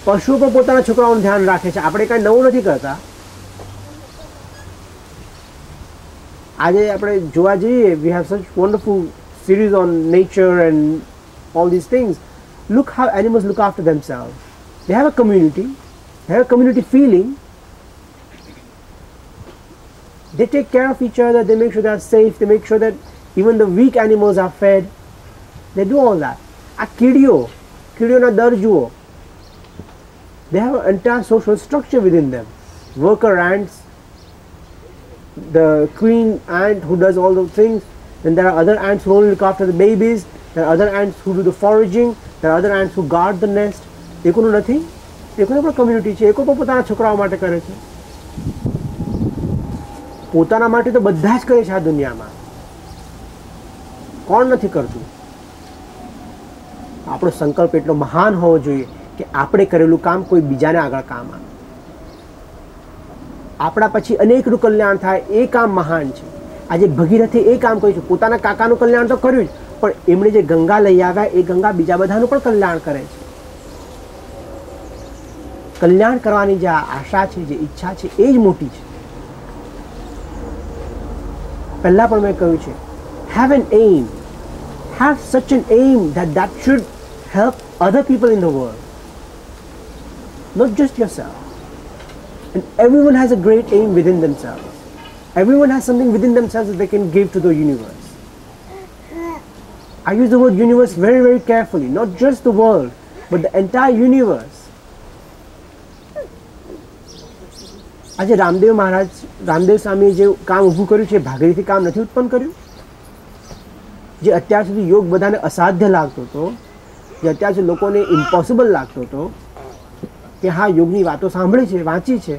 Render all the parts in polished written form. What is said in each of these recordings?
પશુઓ પણ પોતાના છોકરાઓનું ધ્યાન રાખે છે. આપણે કાંઈ નવું નથી કરતા. આજે આપણે જોવા જઈએ, we have such wonderful series on nature and all these things. Look how animals look after themselves. They have a community. They have a community feeling. They take care of each other. They make sure they are safe. They make sure that even the weak animals are fed. They do all that. આ કીડીઓના દર જુઓ. They have an entire social structure within them. Worker ants, the queen ant who does all the things. Then there are other ants who only look after the babies. There are other ants who do the foraging. There are other ants who guard the nest. એકોનું નથી. એકોને પણ community છે. એકો પણ પોતાના છોકરાઓ માટે કરે છે. પોતાના માટે તો બધા જ કરે છે આ દુનિયામાં. કોણ નથી કરતું? આપણો સંકલ્પ એટલો મહાન હોવો જોઈએ કે આપણે કરેલું કામ કોઈ બીજાને આગળ કામ આવે. આપણા પછી અનેકનું કલ્યાણ થાય એ કામ મહાન છે. આજે ભગીરથે એ કામ કર્યું છે. પોતાના કાકાનું કલ્યાણ તો કર્યું જ, પણ એમણે જે ગંગા લઈ આવ્યા એ ગંગા બીજા બધાનું પણ કલ્યાણ કરે છે. કલ્યાણ કરવાની જે આશા છે, જે ઈચ્છા છે, એ જ મોટી છે. પહેલા પણ મેં કહ્યું છે, have an aim. Have such an aim that should help other people in the world, not just yourself. And everyone has a great aim within themselves. Everyone has something within themselves that they can give to the universe. I use the word universe very, very carefully. Not just the world, but the entire universe. આજે રામદેવ સ્વામીએ જે કામ ઊભું કર્યું છે, ભાગીરથી કામ નથી ઉત્પન્ન કર્યું. જે અત્યાર સુધી યોગ બધાને અસાધ્ય લાગતો હતો, જે અત્યાર સુધી લોકોને ઇમ્પોસિબલ લાગતો હતો, કે હા યોગની વાતો સાંભળી છે, વાંચી છે,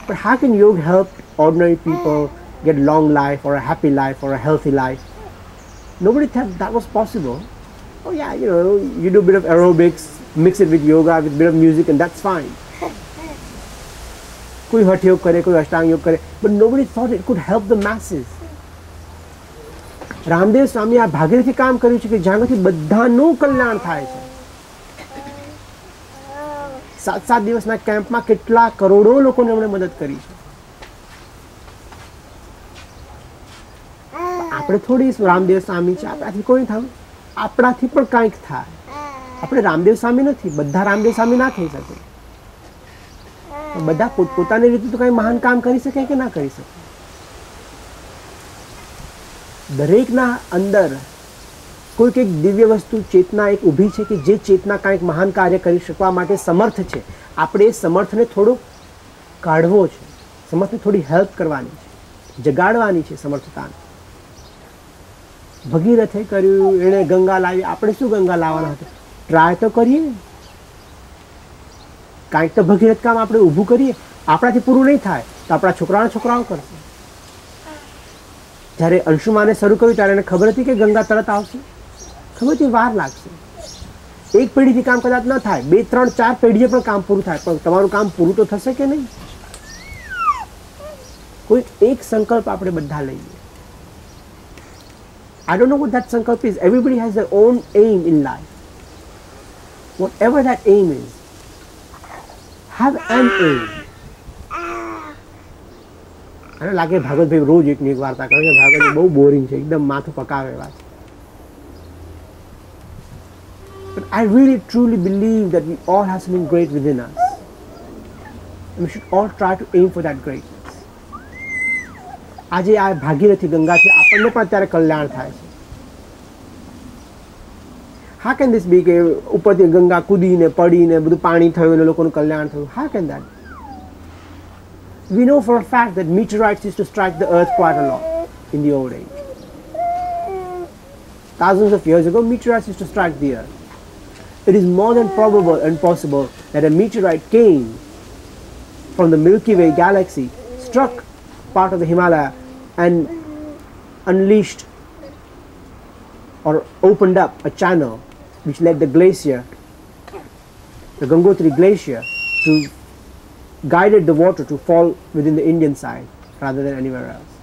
but how can yoga help ordinary people get long life or a happy life or a healthy life? Nobody thought that was possible. Oh yeah, you do a bit of aerobics, mix it with yoga, with a bit of music, and that's fine. કોઈ હઠ યોગ કરે, કોઈ અષ્ટાંગ યોગ કરે, but nobody thought it could help the masses. Ramdev સ્વામી આ ભાગીરથી કામ કર્યું છે કે જ્યાંથી બધાનું કલ્યાણ થાય છે. 7 દિવસના કેમ્પમાં કેટલા કરોડો લોકોને એમણે મદદ કરી છે. આપણે થોડી રામદેવ સ્વામી છે, આપણાથી કોઈ થયું, આપણાથી પણ કંઈક થાય. આપણે રામદેવ સ્વામી નથી, બધા રામદેવ સ્વામી ના થઈ શકે. બધા પોતપોતાની રીતે તો કંઈ મહાન કામ કરી શકે કે ના કરી શકે. દરેકના અંદર કોઈક એક દિવ્ય વસ્તુ, ચેતના એક ઊભી છે કે જે ચેતના કાંઈક મહાન કાર્ય કરી શકવા માટે સમર્થ છે. આપણે એ સમર્થને થોડું કાઢવો છે, સમર્થને થોડી હેલ્પ કરવાની છે, જગાડવાની છે સમર્થતાને. ભગીરથે કર્યું, એણે ગંગા લાવી, આપણે શું ગંગા લાવવાના હતા? ટ્રાય તો કરીએ, કાંઈક તો ભગીરથ કામ આપણે ઊભું કરીએ. આપણાથી પૂરું નહીં થાય તો આપણા છોકરાઓ કરશે. જ્યારે અંશુમાને શરૂ કર્યું ત્યારે એને ખબર હતી કે ગંગા તરત આવશે? ખબર હતી વાર લાગશે. એક પેઢીથી કામ કદાચ ન થાય, 2, 3, 4 પેઢીએ પણ કામ પૂરું થાય, પણ તમારું કામ પૂરું તો થશે કે નહીં? કોઈ એક સંકલ્પ આપણે બધા લઈએ. I don't know what that sankalp is. Everybody has their own aim in life. Whatever that aim is, have an aim. અને લાગે ભાગવતભાઈ રોજ એકની એક વાર્તા કરે છે. ભાગવત બહુ બોરિંગ છે, એકદમ માથું પકાવે એવા છે. But I really truly believe that we all have something great within us. And we should all try to aim for that greatness. આજે આ ભાગીરથી ગંગાથી આપણને પણ અત્યારે કલ્યાણ થાય છે. How can this be કે ઉપરથી ગંગા કૂદીને પડીને બધું પાણી થયું અને લોકોનું કલ્યાણ થયું? How can that? We know for a fact that meteorites used to strike the earth quite a lot in the old age. Thousands of years ago, meteorites used to strike the earth. It is more than probable and possible that a meteorite came from the Milky Way galaxy, struck part of the Himalaya and unleashed or opened up a channel which led the glacier, the Gangotri glacier, to guided the water to fall within the Indian side rather than anywhere else.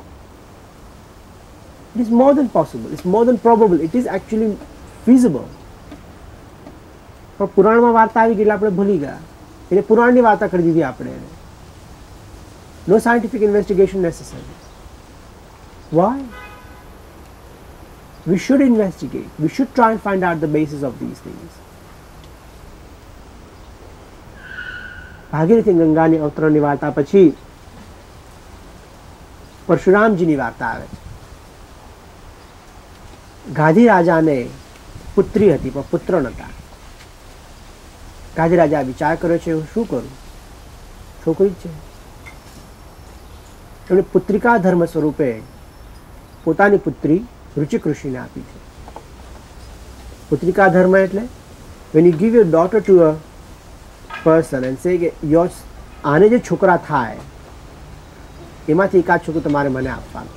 It is more than possible, it's more than probable, it is actually feasible. પણ પુરાણમાં વાર્તા આવી ગઈ એટલે આપણે ભૂલી ગયા. એટલે પુરાણની વાર્તા કરી દીધી આપણે. No scientific investigation necessary. Why? We should investigate. We should try and find out the basis of these things. Bhagirathi ગંગાની અવતરણની વાર્તા પછી પરશુરામજીની વાર્તા આવે છે. ગાધી રાજાને પુત્રી હતી પણ પુત્ર નહોતા. ગાધી રાજા વિચાર કર્યો છે હું શું કરું, છોકરી જ છે. એમણે પુત્રિકા ધર્મ સ્વરૂપે પોતાની પુત્રી રુચિક ઋષિને આપી છે. પુત્રિકા ધર્મ એટલે when you give your daughter to a person and say કે આને જે છોકરા થાય એમાંથી એકાદ છોકરું તમારે મને આપવાનું.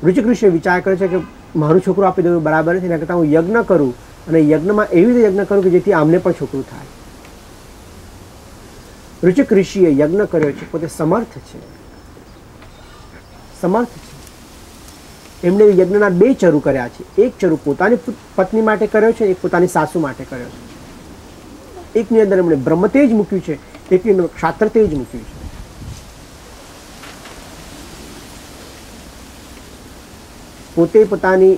રુચિક ઋષિએ વિચાર કર્યો છે કે મારું છોકરું આપી દેવું બરાબર નથી, એના કરતાં હું યજ્ઞ કરું અને યજ્ઞમાં એવી રીતે યજ્ઞ કરું કે જેથી આમને પણ છોકરું થાય. રુચિક ઋષિએ યજ્ઞ કર્યો છે, પોતે સમર્થ છે. એમણે યજ્ઞના 2 ચરુ કર્યા છે. એક ચરુ પોતાની પત્ની માટે કર્યો છે, એક પોતાની સાસુ માટે કર્યો છે. એકની અંદર એમણે બ્રહ્મતેજ મૂક્યું છે, એકની અંદર ક્ષાત્રતેજ મૂક્યું છે. પોતે પોતાની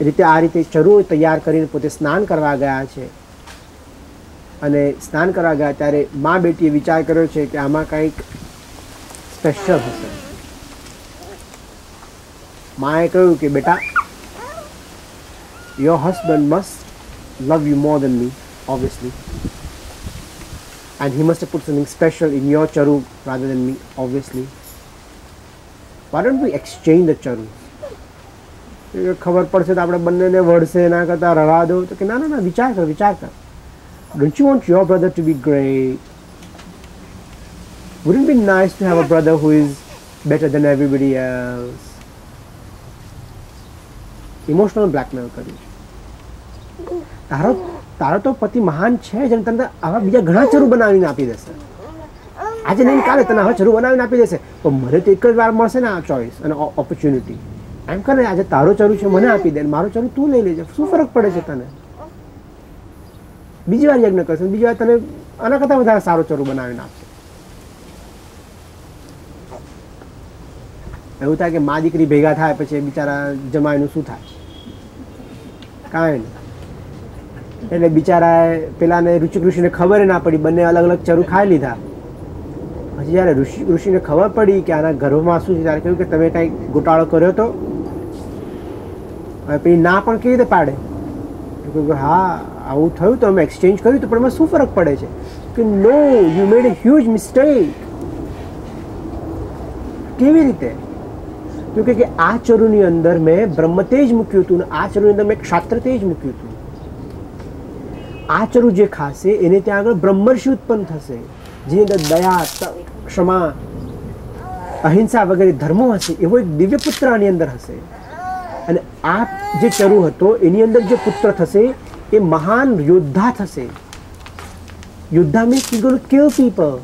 રીતે આ રીતે ચરુ તૈયાર કરીને પોતે સ્નાન કરવા ગયા છે. અને સ્નાન કરવા ગયા ત્યારે મા બેટીએ વિચાર કર્યો છે કે આમાં કંઈક સ્પેશિયલ હશે. માએ કહ્યું કે બેટા, your husband must love you more than me obviously, and he must have put something special in your charu rather than me obviously. Why don't we exchange the charu? ખબર પડશે તો આપણે બંનેને વળશે, એના કરતાં રવા દો. તો કે ના ના ના, વિચાર કર. Don't you want your brother to be great? Wouldn't it be nice to have a brother who is better than everybody else? Emotional blackmail કર્યું. તારો તો પતિ મહાન છે જ, તને આવા બીજા ઘણા ચરુ બનાવીને આપી દેશે. આજે નહીં કાલે તને હવે ચરુ બનાવીને આપી દેશે. પણ મને તો એક જ વાર મળશે ને આ ચોઇસ અને ઓપોર્ચ્યુનિટી. એમ કરે આજે તારો ચરુ છે મને આપી દે, મારો ચરુ તું લઈ લેજે. શું ફરક પડે છે તને? બીજી વાર યજ્ઞ કરશે, બીજી વાર તને આના કરતાં વધારે સારો ચરુ બનાવીને આપશે. એવું થાય કે મા દીકરી ભેગા થાય પછી બિચારા જમાઈનું શું થાય? કાંઈ નહીં. એટલે બિચારા પેલાને રુચિક ઋષિને ખબર ના પડી, બંને અલગ અલગ ચરુ ખાઈ લીધા. પછી જ્યારે ઋષિને ખબર પડી કે આના ગર્ભમાં શું છે ત્યારે કહ્યું કે તમે કંઈક ગોટાળો કર્યો તો. હવે પેલી ના પણ કેવી રીતે પાડે? હા આવું થયું તો અમે એક્સચેન્જ કર્યું તો, પણ એમાં શું ફરક પડે છે? કે no, you made a huge mistake. કેવી રીતે? તો કે આ ચરુની અંદર મેં બ્રહ્મતેજ મૂક્યું હતું ને આ ચરુની અંદર મેં ક્ષાત્રતેજ મૂક્યું હતું. આ ચરુ જે ખાશે એને ત્યાં આગળ બ્રહ્મર્ષિ ઉત્પન્ન થશે, જેની અંદર દયા, ક્ષમા, અહિંસા વગેરે ધર્મો હશે. એવો એક દિવ્ય પુત્ર આની અંદર હશે. અને આ જે ચરુ હતો એની અંદર જે પુત્ર થશે એ મહાન યોદ્ધા થશે. યોદ્ધા means he going to kill people.